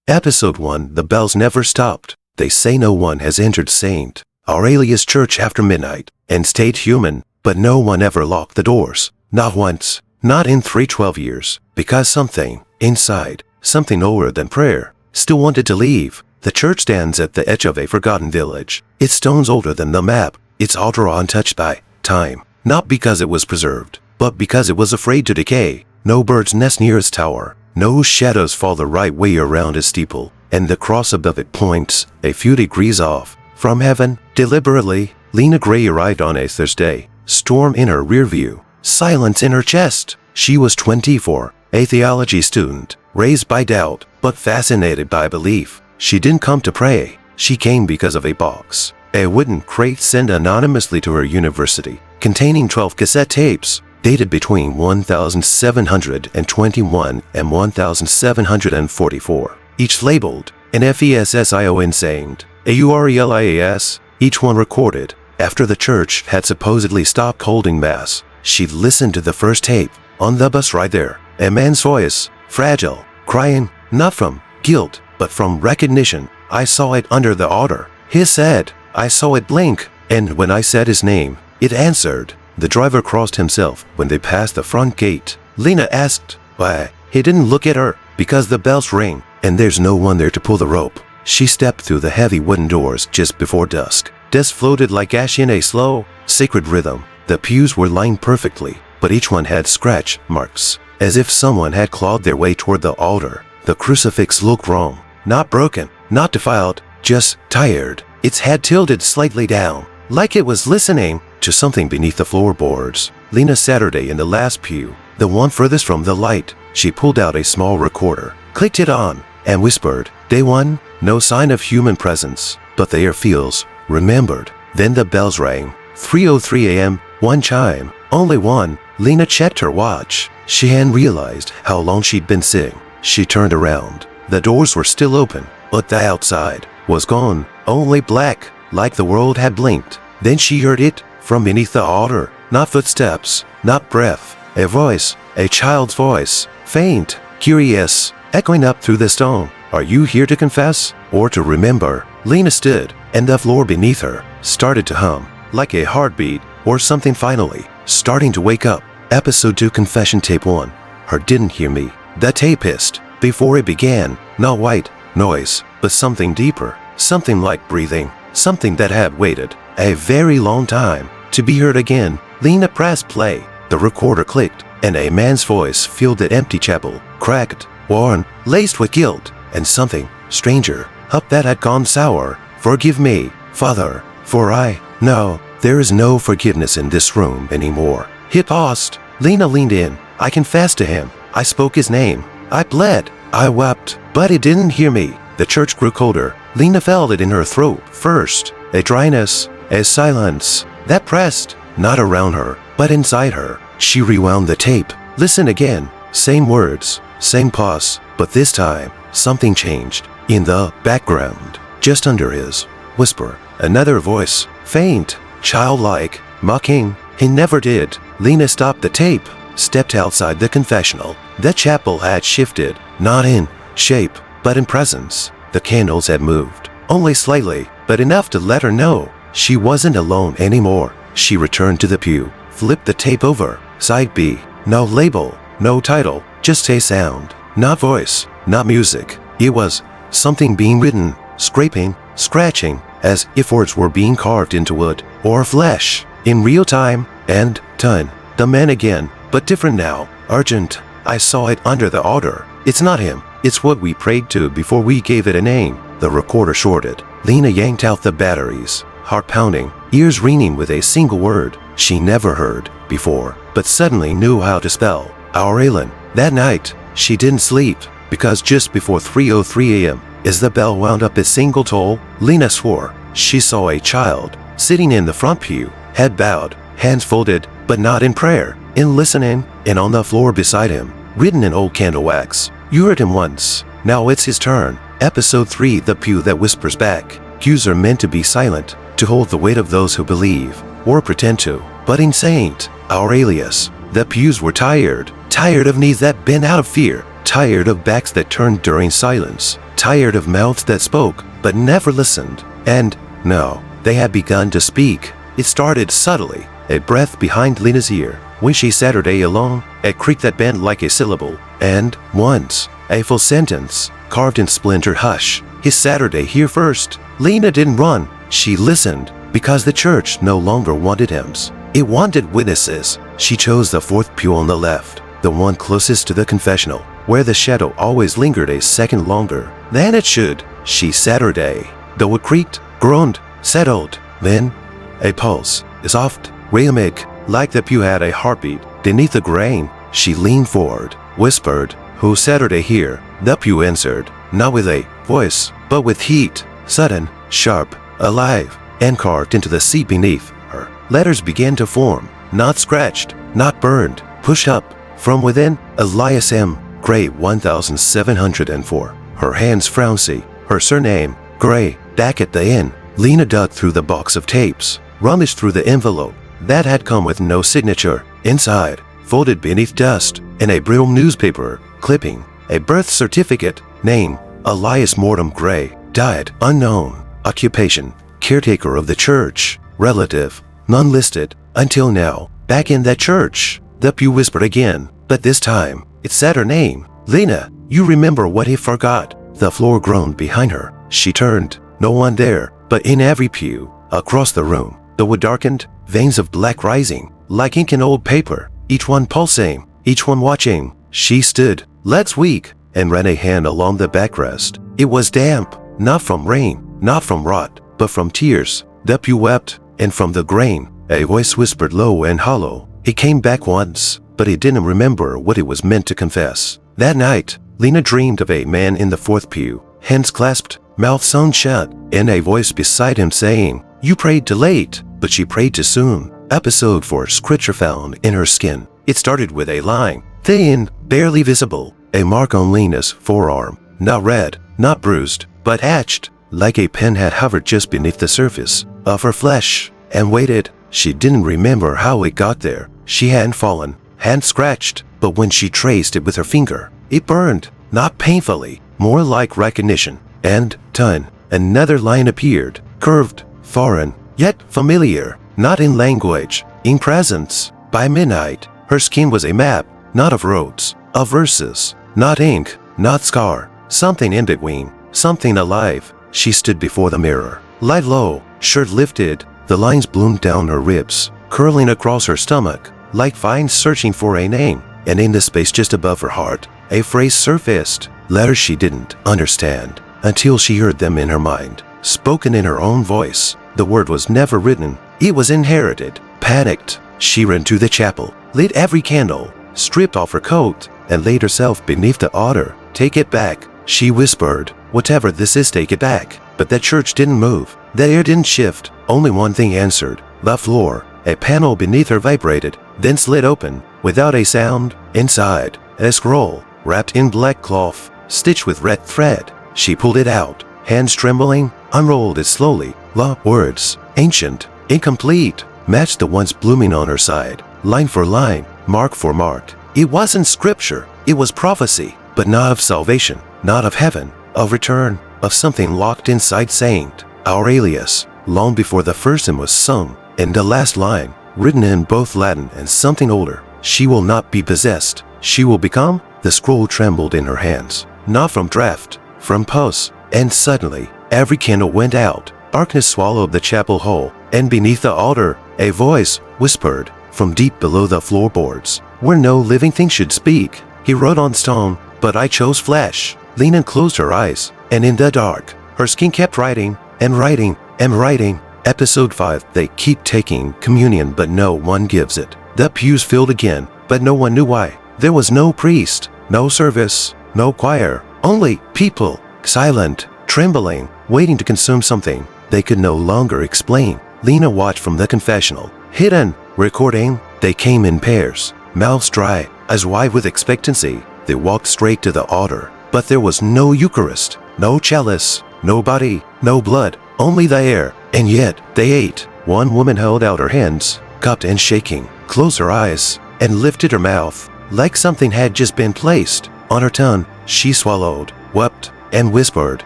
Episode 1. The bells never stopped. They say no one has entered St. Aurelia's church after midnight and stayed human, but no one ever locked the doors. Not once. Not in 312 years. Because something inside, something older than prayer, still wanted to leave. The church stands at the edge of a forgotten village. Its stones older than the map. Its altar untouched by time. Not because it was preserved, but because it was afraid to decay. No bird's nest near its tower. No shadows fall the right way around its steeple. And the cross above it points a few degrees off. From heaven, deliberately, Lena Gray arrived on a Thursday. Storm in her rear view. Silence in her chest. She was 24, a theology student, raised by doubt, but fascinated by belief. She didn't come to pray. She came because of a box. A wooden crate sent anonymously to her university, containing 12 cassette tapes, dated between 1721 and 1744, each labeled an FESSION Saint, a URELIAS, each one recorded after the church had supposedly stopped holding Mass. She'd listened to the first tape on the bus ride there. A man's voice, fragile, crying, not from guilt, but from recognition. I saw it under the altar. He said, I saw it blink, and when I said his name, it answered. The driver crossed himself when they passed the front gate. Lena asked why. He didn't look at her, because the bells ring, and there's no one there to pull the rope. She stepped through the heavy wooden doors just before dusk. Dust floated like ash in a slow, sacred rhythm. The pews were lined perfectly, but each one had scratch marks, as if someone had clawed their way toward the altar. The crucifix looked wrong. Not broken, not defiled, just tired. Its head tilted slightly down, like it was listening to something beneath the floorboards. Lena Saturday in the last pew, the one furthest from the light. She pulled out a small recorder, clicked it on, and whispered, Day 1, no sign of human presence, but the air feels remembered. Then the bells rang. 3:03 a.m., one chime, only one. Lena checked her watch. She hadn't realized how long she'd been sitting. She turned around. The doors were still open, but the outside was gone, only black, like the world had blinked. Then she heard it from beneath the altar. Not footsteps, not breath. A voice, a child's voice, faint, curious, echoing up through the stone. Are you here to confess or to remember? Lena stood, and the floor beneath her started to hum, like a heartbeat or something finally starting to wake up. Episode 2 Confession Tape 1. Her didn't hear me. The tape hissed before it began. Not white noise, but something deeper, something like breathing, something that had waited a very long time to be heard again. Lena pressed play. The recorder clicked, and a man's voice filled the empty chapel, cracked, worn, laced with guilt, and something stranger, up that had gone sour. Forgive me, Father, for I know there is no forgiveness in this room anymore. He paused. Lena leaned in. I confessed to him. I spoke his name. I bled. I wept. But he didn't hear me. The church grew colder. Lena felt it in her throat first. A dryness, a silence that pressed, not around her, but inside her. She rewound the tape. Listen again. Same words, same pause, but this time, something changed. In the background, just under his whisper, another voice, faint, childlike, mocking. He never did. Lena stopped the tape, stepped outside the confessional. The chapel had shifted, not in shape, but in presence. The candles had moved, only slightly, but enough to let her know she wasn't alone anymore. She returned to the pew, flipped the tape over. Side B. No label, no title, just a sound. Not voice, not music. It was something being written, scraping, scratching, as if words were being carved into wood or flesh. In real time, and done. The man again, but different now. Urgent. I saw it under the altar. It's not him. It's what we prayed to before we gave it a name. The recorder shorted. Lena yanked out the batteries. Heart pounding, ears ringing with a single word she never heard before, but suddenly knew how to spell. Aurelia. That night, she didn't sleep, because just before 3:03 a.m., as the bell wound up its single toll, Lena swore she saw a child sitting in the front pew, head bowed, hands folded, but not in prayer, in listening, and on the floor beside him, written in old candle wax. You heard him once. Now it's his turn. Episode 3 The Pew That Whispers Back. Pews are meant to be silent, to hold the weight of those who believe, or pretend to. But in St. Aurelius, the pews were tired. Tired of knees that bent out of fear. Tired of backs that turned during silence. tired of mouths that spoke but never listened. And, no, they had begun to speak. It started subtly, a breath behind Lena's ear, when she Saturday alone, a creak that bent like a syllable, and, once, a full sentence, carved in splintered hush. His Saturday here first. Lena didn't run. She listened, because the church no longer wanted hymns. It wanted witnesses. She chose the fourth pew on the left, the one closest to the confessional, where the shadow always lingered a second longer than it should. She Saturday, though it creaked, groaned, settled. Then, a pulse, soft, rhythmic, like the pew had a heartbeat. Beneath the grain, she leaned forward, whispered, "Who Saturday here?" The pew answered, not with a voice, but with heat, sudden, sharp, alive, and carved into the seat beneath her. Letters began to form, not scratched, not burned, pushed up. From within, Elias M. Gray 1704. Her hands frowsy, her surname, Gray. Back at the inn, Lena dug through the box of tapes, rummaged through the envelope that had come with no signature. Inside, folded beneath dust, in a brittle newspaper clipping, a birth certificate, name, Elias Mortimer Gray, died, unknown, occupation, caretaker of the church, relative, none listed, until now. Back in that church, the pew whispered again, but this time, it said her name. "Lena, you remember what he forgot?" The floor groaned behind her. She turned, no one there, but in every pew, across the room, the wood darkened, veins of black rising, like ink in old paper, each one pulsing, each one watching. She stood, legs weak, and ran a hand along the backrest. It was damp, not from rain, not from rot, but from tears. The pew wept, and from the grain, a voice whispered low and hollow. He came back once, but he didn't remember what it was meant to confess. That night, Lena dreamed of a man in the fourth pew, hands clasped, mouth sewn shut, and a voice beside him saying, "You prayed too late," but she prayed too soon. Episode 4. Scripture found in her skin. It started with a line, thin, barely visible, a mark on Lena's forearm, not red, not bruised, but hatched, like a pen had hovered just beneath the surface of her flesh, and waited. She didn't remember how it got there. She hadn't fallen, hadn't scratched, but when she traced it with her finger, it burned, not painfully, more like recognition. And, done, another line appeared, curved, foreign, yet familiar, not in language, in presence. By midnight, her skin was a map, not of roads, of verses, not ink, not scar, something in between, something alive. She stood before the mirror, light low, shirt lifted, the lines bloomed down her ribs, curling across her stomach, like vines searching for a name, and in the space just above her heart, a phrase surfaced, letters she didn't understand, until she heard them in her mind, spoken in her own voice. The word was never written, it was inherited. Panicked, she ran to the chapel, lit every candle, stripped off her coat, and laid herself beneath the altar. "Take it back," she whispered. "Whatever this is, take it back." But the church didn't move. The air didn't shift. Only one thing answered, the floor. A panel beneath her vibrated, then slid open, without a sound. Inside, a scroll, wrapped in black cloth, stitched with red thread. She pulled it out, hands trembling, unrolled it slowly. The words, ancient, incomplete, matched the ones blooming on her side, line for line, mark for mark. It wasn't scripture, it was prophecy, but not of salvation, not of heaven, of return, of something locked inside Saint Aurelius, long before the first hymn was sung. And the last line, written in both Latin and something older, "She will not be possessed, she will become." The scroll trembled in her hands, not from draught, from pulse, and suddenly, every candle went out. Darkness swallowed the chapel hall, and beneath the altar, a voice whispered from deep below the floorboards, where no living thing should speak. "He wrote on stone, but I chose flesh." Lena closed her eyes, and in the dark, her skin kept writing, and writing, and writing. Episode 5. They keep taking communion, but no one gives it. The pews filled again, but no one knew why. There was no priest, no service, no choir, only people, silent, trembling, waiting to consume something they could no longer explain. Lena watched from the confessional, hidden, recording. They came in pairs, mouths dry, eyes wide with expectancy. They walked straight to the altar, but there was no Eucharist, no chalice, no body, no blood, only the air. And yet they ate. One woman held out her hands, cupped and shaking, closed her eyes, and lifted her mouth, like something had just been placed on her tongue. She swallowed, wept, and whispered,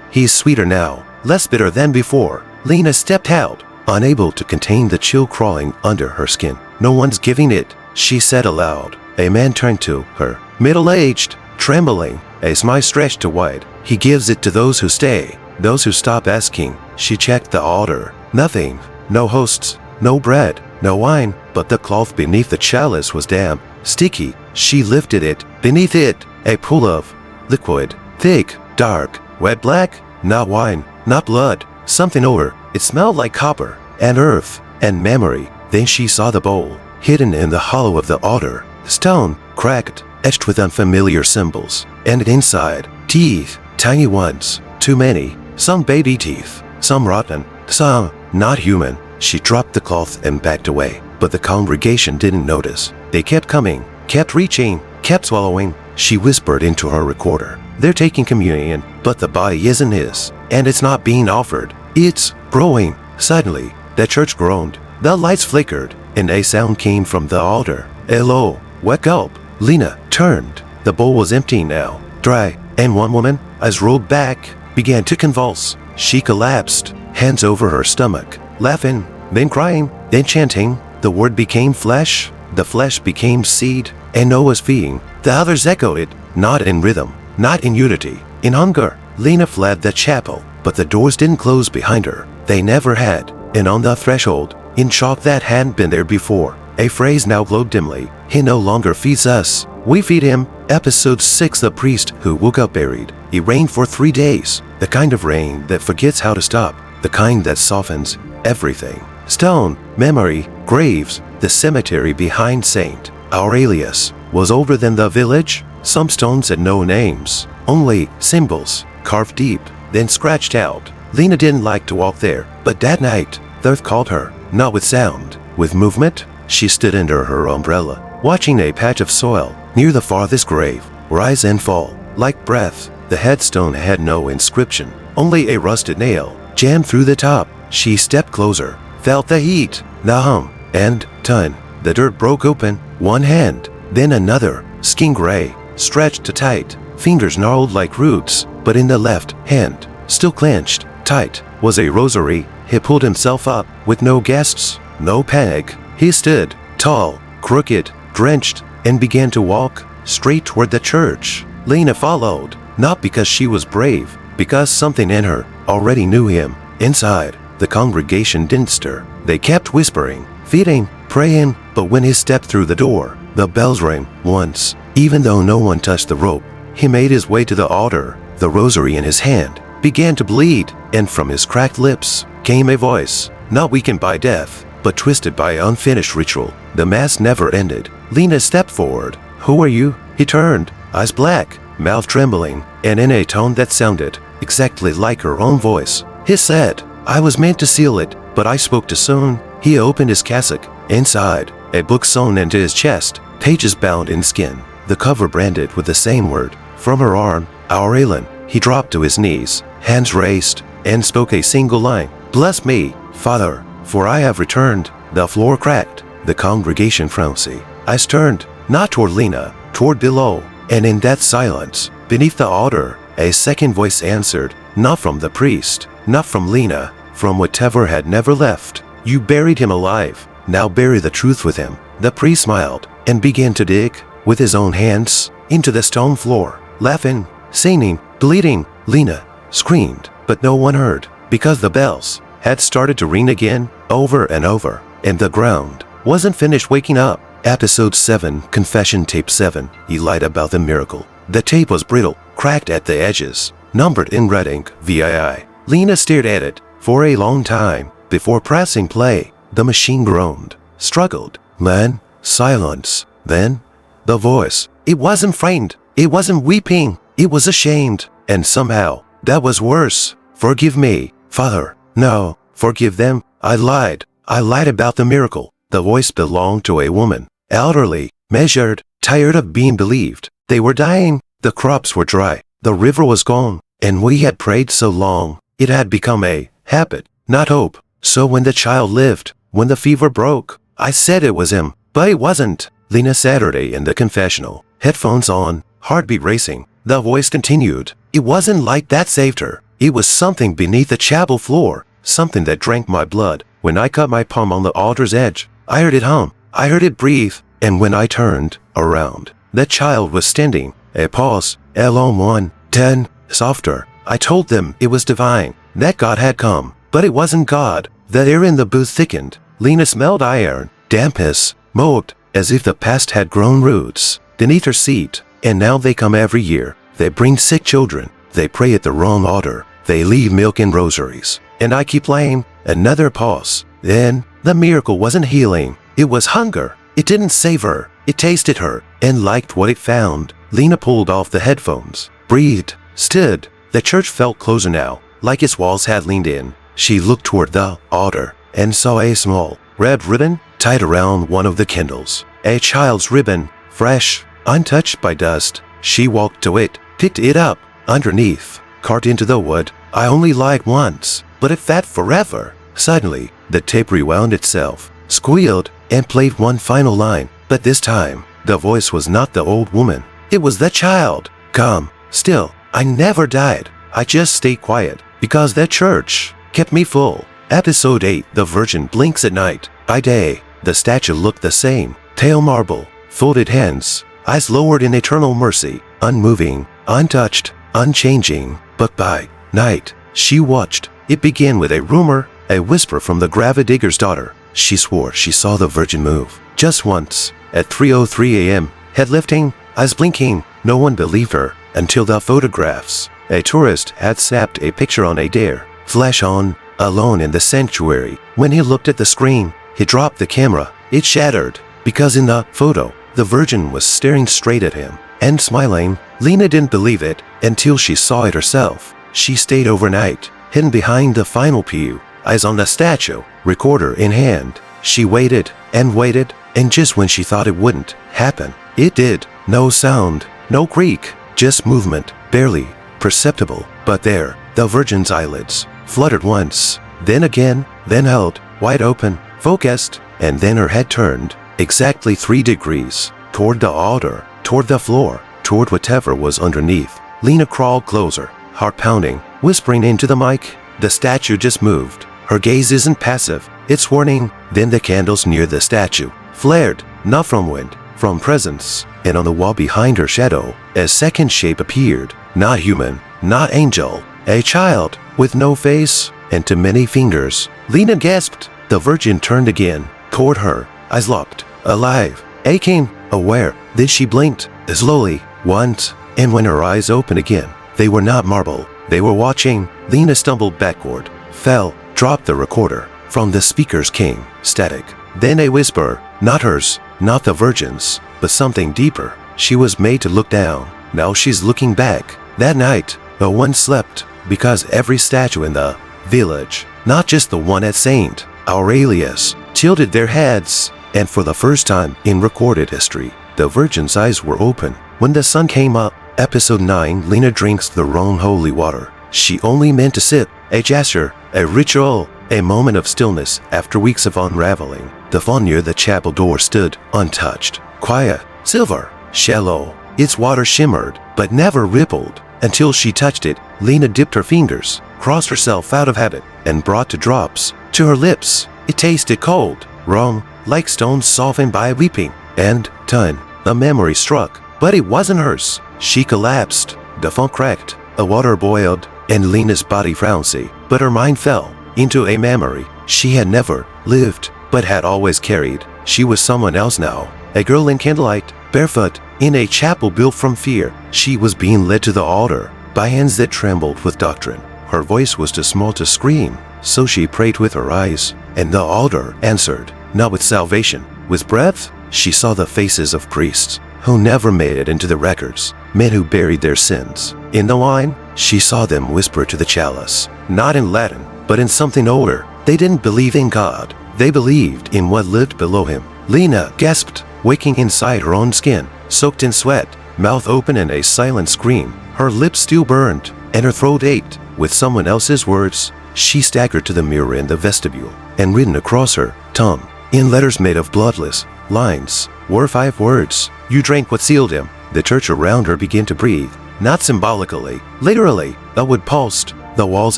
"He's sweeter now, less bitter than before." Lena stepped out, unable to contain the chill crawling under her skin. "No one's giving it," she said aloud. A man turned to her, middle-aged, trembling, a smile stretched wide. "He gives it to those who stay, those who stop asking." She checked the altar. Nothing. No hosts, no bread, no wine, but the cloth beneath the chalice was damp, sticky. She lifted it. Beneath it, a pool of liquid, thick, dark, wet black, not wine, not blood, something over. It smelled like copper, and earth, and memory. Then she saw the bowl, hidden in the hollow of the altar, stone, cracked, etched with unfamiliar symbols, and inside, teeth, tiny ones, too many, some baby teeth, some rotten, some not human. She dropped the cloth and backed away, but the congregation didn't notice. They kept coming, kept reaching, kept swallowing. She whispered into her recorder, "They're taking communion, but the body isn't his, and it's not being offered. It's growing." Suddenly, the church groaned. The lights flickered, and a sound came from the altar. A low, wet gulp. Lena turned. The bowl was empty now, dry, and one woman, eyes rolled back, began to convulse. She collapsed, hands over her stomach, laughing, then crying, then chanting. The word became flesh, the flesh became seed, and Noah's feeding. The others echoed it, not in rhythm, not in unity, in hunger. Lena fled the chapel, but the doors didn't close behind her. They never had. And on the threshold, in chalk that hadn't been there before, a phrase now glowed dimly. "He no longer feeds us. We feed him." Episode 6. The priest who woke up buried. It rained for 3 days. The kind of rain that forgets how to stop. The kind that softens everything. Stone, memory, graves. The cemetery behind St. Aurelius was older than the village. Some stones had no names, only symbols, carved deep, then scratched out. Lena didn't like to walk there, but that night, the earth called her, not with sound, with movement. She stood under her umbrella, watching a patch of soil near the farthest grave rise and fall like breath. The headstone had no inscription, only a rusted nail jammed through the top. She stepped closer, felt the heat, the hum, and ton. The dirt broke open, one hand, then another, skin gray, stretched tight, fingers gnarled like roots, but in the left hand, still clenched tight, was a rosary. He pulled himself up, with no guests, no peg. He stood, tall, crooked, drenched, and began to walk straight toward the church. Lena followed, not because she was brave, because something in her already knew him. Inside, the congregation didn't stir. They kept whispering, feeding, praying, but when he stepped through the door, the bells rang once. Even though no one touched the rope, he made his way to the altar. The rosary in his hand began to bleed, and from his cracked lips came a voice, not weakened by death, but twisted by unfinished ritual. The mass never ended. Lena stepped forward. "Who are you?" He turned, eyes black, mouth trembling, and in a tone that sounded exactly like her own voice, he said, "I was meant to seal it, but I spoke too soon." He opened his cassock. Inside, a book sewn into his chest, pages bound in skin, the cover branded with the same word. From her arm, Aurelia. He dropped to his knees, hands raised, and spoke a single line, "Bless me, Father, for I have returned." The floor cracked. The congregation frowned. Eyes turned, not toward Lena, toward below, and in that silence, beneath the altar, a second voice answered, not from the priest, not from Lena, from whatever had never left. "You buried him alive. Now bury the truth with him." The priest smiled and began to dig, with his own hands, into the stone floor, laughing, singing, bleeding. Lena screamed, but no one heard, because the bells had started to ring again, over and over, and the ground wasn't finished waking up. Episode 7. Confession Tape 7. He lied about the miracle. The tape was brittle, cracked at the edges, numbered in red ink, VII. Lena stared at it for a long time before pressing play. The machine groaned, struggled, then silence. Then the voice. It wasn't frightened. It wasn't weeping. It was ashamed. And somehow, that was worse. "Forgive me, Father." "No, forgive them. I lied. I lied about the miracle." The voice belonged to a woman, elderly, measured, tired of being believed. They were dying. The crops were dry. The river was gone. And we had prayed so long. It had become a habit, not hope. So when the child lived, when the fever broke, I said it was him, but it wasn't. Lena Saturday in the confessional, headphones on, heartbeat racing. the voice continued. It wasn't light that saved her. It was something beneath the chapel floor, something that drank my blood. When I cut my palm on the altar's edge, I heard it hum. I heard it breathe. And when I turned around, the child was standing. A pause. A long one. 10. Softer. I told them it was divine, that God had come. But it wasn't God. The air in the booth thickened. Lena smelled iron, dampness, mold, as if the past had grown roots beneath her seat. And now they come every year. They bring sick children. They pray at the wrong altar. They leave milk in rosaries. And I keep laying. Another pause. Then, the miracle wasn't healing. It was hunger. It didn't save her. It tasted her and liked what it found. Lena pulled off the headphones, breathed, stood. The church felt closer now, like its walls had leaned in. She looked toward the altar and saw a small, red ribbon tied around one of the candles. A child's ribbon, fresh, untouched by dust. She walked to it, picked it up, underneath, carved into the wood. I only lied once, but it fed forever. Suddenly, the tape rewound itself, squealed, and played one final line. But this time, the voice was not the old woman. It was the child. Come. Still, I never died. I just stayed quiet, because that church kept me full. Episode 8. The Virgin blinks at night. By day, the statue looked the same. Pale marble, folded hands, eyes lowered in eternal mercy, unmoving, untouched, unchanging. But by night, she watched. It began with a rumor, a whisper from the gravedigger's daughter. She swore she saw the Virgin move. Just once, at 3:03 a.m., head lifting, eyes blinking. No one believed her until the photographs. A tourist had snapped a picture on a dare. Flash on, alone in the sanctuary. When he looked at the screen, he dropped the camera. It shattered, because in the photo, the Virgin was staring straight at him and smiling. Lena didn't believe it until she saw it herself. She stayed overnight, hidden behind the final pew, eyes on the statue, recorder in hand. She waited, and just when she thought it wouldn't happen, it did. No sound, no creak, just movement, barely perceptible. But there, the Virgin's eyelids fluttered once, then again, then held, wide open, focused, and then her head turned, exactly 3 degrees, toward the altar, toward the floor, toward whatever was underneath. Lena crawled closer, heart pounding, whispering into the mic. The statue just moved. Her gaze isn't passive, it's warning. Then the candles near the statue flared, not from wind, from presence. And on the wall behind her shadow, a second shape appeared. Not human, not angel. A child, with no face, and too many fingers. Lena gasped. The Virgin turned again, toward her, eyes locked, alive, aching, aware. Then she blinked, slowly, once, and when her eyes opened again, they were not marble. They were watching. Lena stumbled backward, fell, dropped the recorder. From the speakers came static. Then a whisper, not hers, not the Virgin's, but something deeper. She was made to look down. Now she's looking back. That night, no one slept, because every statue in the village, not just the one at St. Aurelia's, tilted their heads. And for the first time in recorded history, the Virgin's eyes were open. When the sun came up, Episode 9, Lena drinks the wrong holy water. She only meant to sip. A gesture, a ritual, a moment of stillness after weeks of unraveling. The font near the chapel door stood, untouched, quiet, silver, shallow. Its water shimmered, but never rippled. Until she touched it, Lena dipped her fingers, crossed herself out of habit, and brought 2 drops to her lips. It tasted cold, wrong, like stones softened by weeping. And, done, a memory struck, but it wasn't hers. She collapsed, the font cracked, the water boiled, and Lena's body frowned, but her mind fell into a memory she had never lived, but had always carried. She was someone else now, a girl in candlelight, barefoot, in a chapel built from fear. She was being led to the altar by hands that trembled with doctrine. Her voice was too small to scream, so she prayed with her eyes, and the altar answered, not with salvation, with breath. She saw the faces of priests who never made it into the records, men who buried their sins. In the wine, she saw them whisper to the chalice, not in Latin, but in something older. They didn't believe in God. They believed in what lived below him. Lena gasped, waking inside her own skin, soaked in sweat, mouth open in a silent scream. Her lips still burned, and her throat ached. With someone else's words, she staggered to the mirror in the vestibule, and written across her tongue, in letters made of bloodless lines, were 5 words. You drank what sealed him. The church around her began to breathe. not symbolically, literally. The wood pulsed, the walls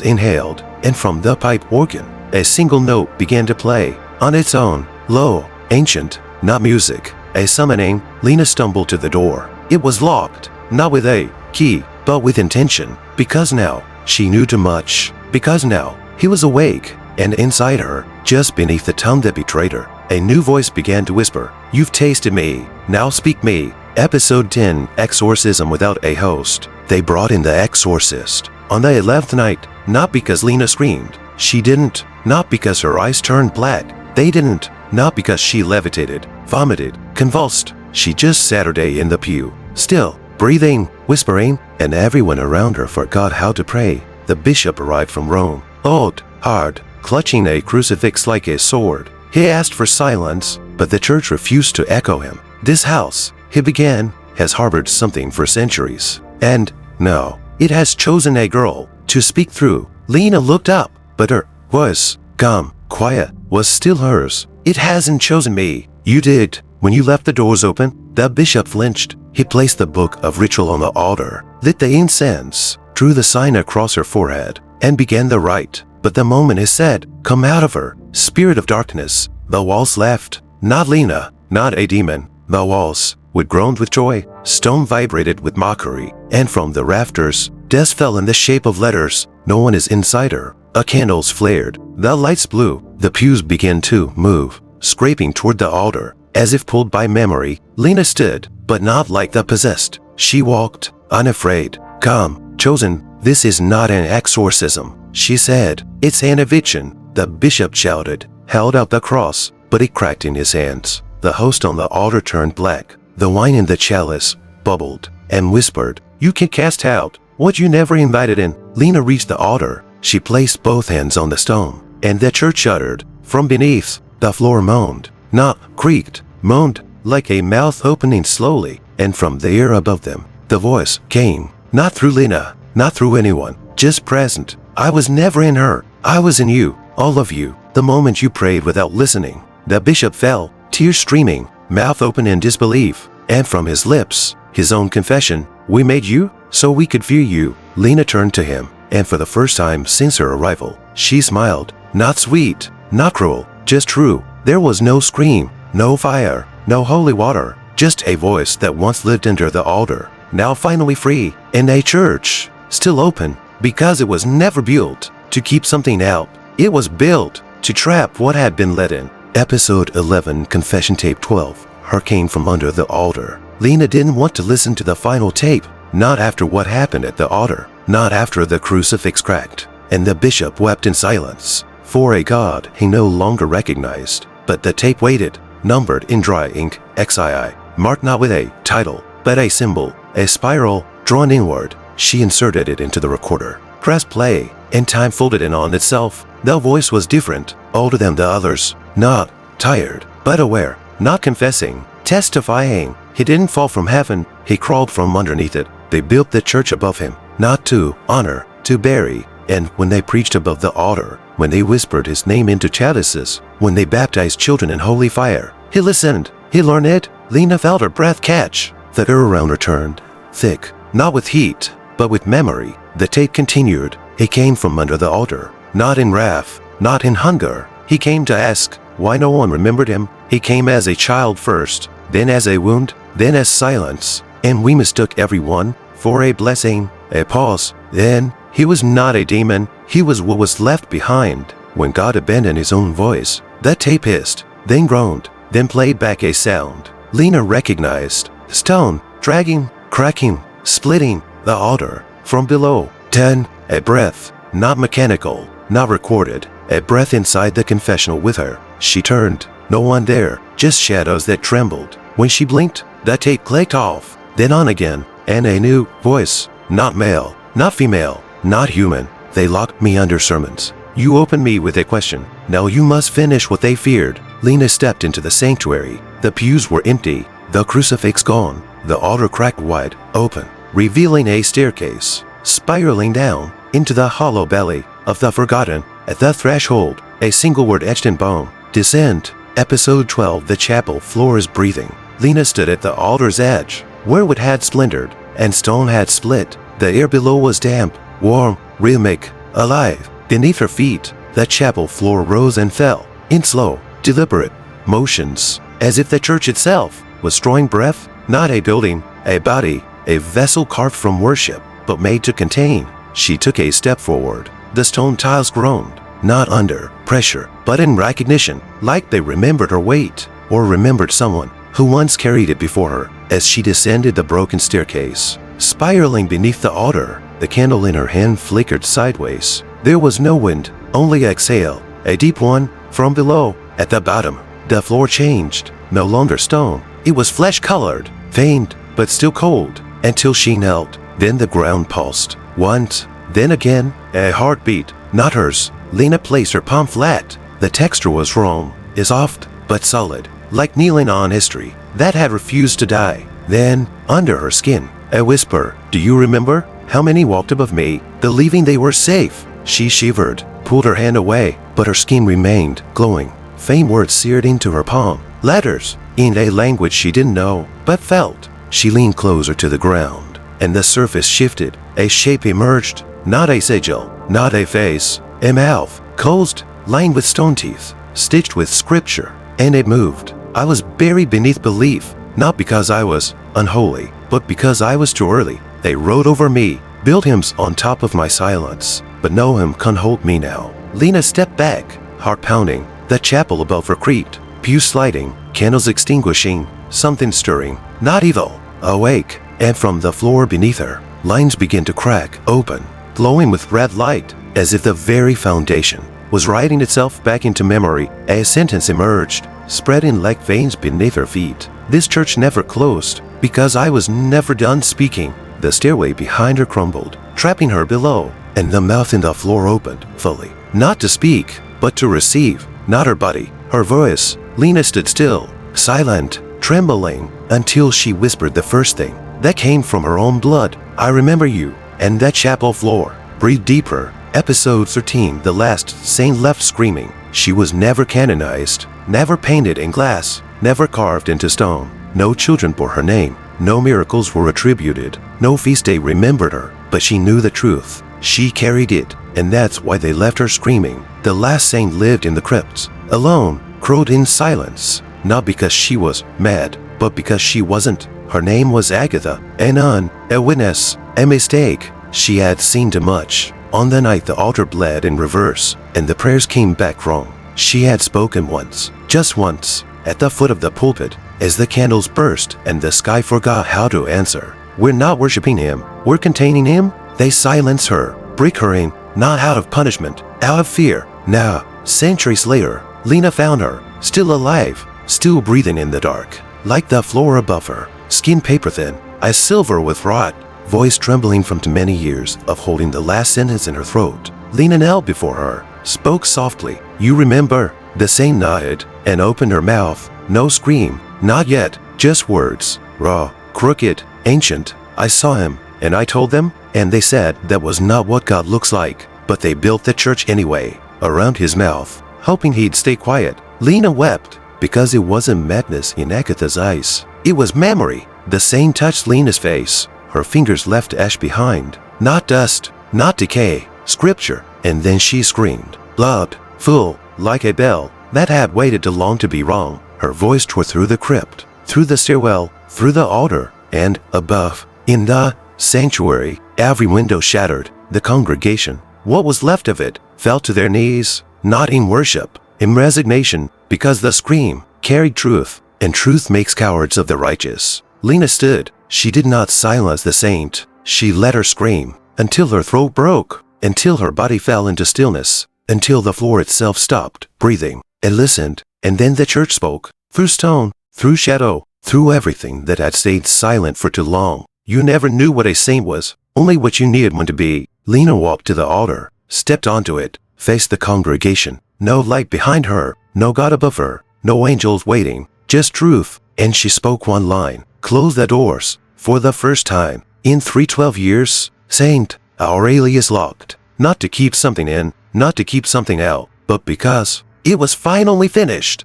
inhaled, and from the pipe organ, a single note began to play, on its own, low, ancient, not music, a summoning. Lena stumbled to the door. It was locked, not with a key, but with intention, because now she knew too much, because now he was awake, and inside her, just beneath the tongue that betrayed her, a new voice began to whisper, "You've tasted me, now speak me." Episode 10, Exorcism Without a Host. They brought in the exorcist on the 11th night, not because Lena screamed. She didn't. Not because her eyes turned black. They didn't. Not because she levitated, vomited, convulsed. She just sat her day in the pew, still, breathing, whispering, and everyone around her forgot how to pray. The bishop arrived from Rome, old, hard, clutching a crucifix like a sword. He asked for silence, but the church refused to echo him. This house, he began, has harbored something for centuries. And, no, it has chosen a girl to speak through. Lena looked up, but her voice, calm, quiet, was still hers. "It hasn't chosen me. You did. When you left the doors open." The bishop flinched. He placed the book of ritual on the altar, lit the incense, drew the sign across her forehead, and began the rite. But the moment he said, "Come out of her, spirit of darkness," the walls laughed. Not Lena, not a demon. The walls, which groaned with joy, stone vibrated with mockery, and from the rafters, dust fell in the shape of letters. No one is inside her. A candles flared. The lights blew. The pews began to move, scraping toward the altar, as if pulled by memory. Lena stood, but not like the possessed. She walked, unafraid, calm, chosen. "This is not an exorcism," she said. "It's an eviction." The bishop shouted, held out the cross, but it cracked in his hands. The host on the altar turned black. The wine in the chalice bubbled and whispered, "You can cast out what you never invited in." Lena reached the altar. She placed both hands on the stone, and the church shuddered. From beneath, the floor moaned, not creaked, moaned, like a mouth opening slowly, and from the air above them, the voice came, not through Lena, not through anyone, just present. "I was never in her. I was in you, all of you, the moment you prayed without listening." The bishop fell, tears streaming, mouth open in disbelief, and from his lips, his own confession, "We made you so we could fear you." Lena turned to him, and for the first time since her arrival, she smiled, not sweet, not cruel, just true. There was no scream, no fire, no holy water, just a voice that once lived under the altar, now finally free, in a church, still open, because it was never built to keep something out. It was built to trap what had been let in. Episode 11, Confession Tape 12, Her Came From Under the Altar. Lena didn't want to listen to the final tape, not after what happened at the altar, not after the crucifix cracked, and the bishop wept in silence, for a God he no longer recognized. But the tape waited, numbered in dry ink, XII, marked not with a title, but a symbol, a spiral, drawn inward. She inserted it into the recorder, pressed play, and time folded in on itself. The voice was different, older than the others, not tired, but aware, not confessing, testifying. He didn't fall from heaven, he crawled from underneath it. They built the church above him, not to honor, to bury. And when they preached above the altar, when they whispered his name into chalices, when they baptized children in holy fire, he listened, he learned it. Lena felt her breath catch. The air around her turned, thick, not with heat, but with memory. The tape continued. He came from under the altar, not in wrath, not in hunger. He came to ask why no one remembered him. He came as a child first, then as a wound, then as silence, and we mistook everyone for a blessing. A pause. Then, he was not a demon, he was what was left behind when God abandoned his own voice. That tape hissed, then groaned, then played back a sound. Lena recognized stone, dragging, cracking, splitting the altar from below. Then, a breath, not mechanical, not recorded, a breath inside the confessional with her. She turned, no one there, just shadows that trembled. When she blinked, the tape clicked off, then on again, and a new voice, not male, not female, not human. They locked me under sermons. You opened me with a question. Now you must finish what they feared. Lena stepped into the sanctuary. The pews were empty, the crucifix gone, the altar cracked wide open, revealing a staircase, spiraling down into the hollow belly of the forgotten. At the threshold, a single word etched in bone, descend. Episode 12, The chapel floor is breathing. Lena stood at the altar's edge, where it had splintered, and stone had split. The air below was damp, warm, rhythmic, alive. Beneath her feet, the chapel floor rose and fell, in slow, deliberate motions, as if the church itself was drawing breath, not a building, a body, a vessel carved from worship, but made to contain. She took a step forward. The stone tiles groaned, not under pressure, but in recognition, like they remembered her weight, or remembered someone who once carried it before her. As she descended the broken staircase, spiraling beneath the altar, the candle in her hand flickered sideways. There was no wind, only exhale, a deep one, from below. At the bottom, the floor changed, no longer stone. It was flesh-colored, faint, but still cold, until she knelt. Then the ground pulsed. Once, then again, a heartbeat, not hers. Lena placed her palm flat. The texture was wrong, soft, but solid, like kneeling on history that had refused to die. Then, under her skin, a whisper, "Do you remember how many walked above me, believing they were safe?" She shivered, pulled her hand away, but her skin remained glowing. Faint words seared into her palm, letters, in a language she didn't know, but felt. She leaned closer to the ground, and the surface shifted. A shape emerged, not a sigil, not a face, a mouth, closed, lined with stone teeth, stitched with scripture, and it moved. I was buried beneath belief, not because I was unholy, but because I was too early. They wrote over me, built hymns on top of my silence, but no hymn can hold me now. Lena stepped back, heart pounding. The chapel above her creaked, pews sliding, candles extinguishing, something stirring, not evil, awake, and from the floor beneath her, lines began to crack open, glowing with red light, as if the very foundation was writing itself back into memory. A sentence emerged, spreading like veins beneath her feet. This church never closed, because I was never done speaking. The stairway behind her crumbled, trapping her below, and the mouth in the floor opened fully, not to speak, but to receive. Not her body, her voice. Lena stood still, silent, trembling, until she whispered the first thing that came from her own blood. "I remember you." And that chapel floor breathed deeper. Episode 13. The last saint left screaming. She was never canonized, never painted in glass, never carved into stone. No children bore her name. No miracles were attributed. No feast day remembered her. But she knew the truth. She carried it, and that's why they left her screaming. The last saint lived in the crypts, alone, crowed in silence, not because she was mad, but because she wasn't. Her name was Agatha, a nun, a witness, a mistake. She had seen too much. On the night the altar bled in reverse, and the prayers came back wrong, she had spoken once, just once, at the foot of the pulpit, as the candles burst and the sky forgot how to answer. "We're not worshiping him, we're containing him." They silence her, break her in, not out of punishment, out of fear. Now, centuries later, Lena found her, still alive, still breathing in the dark, like the floor above her, skin paper thin, as silver with rot, voice trembling from too many years of holding the last sentence in her throat. Lena knelt before her, spoke softly. "You remember?" The saint nodded and opened her mouth. No scream, not yet, just words, raw, crooked, ancient. "I saw him, and I told them, and they said that was not what God looks like, but they built the church anyway, around his mouth, hoping he'd stay quiet." Lena wept, because it wasn't madness in Agatha's eyes. It was memory. The saint touched Lena's face. Her fingers left ash behind. Not dust, not decay, scripture. And then she screamed, loud, full, like a bell that had waited too long to be wrong. Her voice tore through the crypt, through the stairwell, through the altar, and above, in the sanctuary. Every window shattered. The congregation, what was left of it, fell to their knees, not in worship, in resignation, because the scream carried truth, and truth makes cowards of the righteous. Lena stood. She did not silence the saint. She let her scream, until her throat broke, until her body fell into stillness, until the floor itself stopped breathing, and listened. And then the church spoke, through stone, through shadow, through everything that had stayed silent for too long. You never knew what a saint was, only what you needed one to be. Lena walked to the altar, stepped onto it, faced the congregation. No light behind her, no God above her, no angels waiting, just truth. And she spoke one line, close the doors. For the first time in 312 years, Saint Aurelia is locked. Not to keep something in, not to keep something out, but because it was finally finished.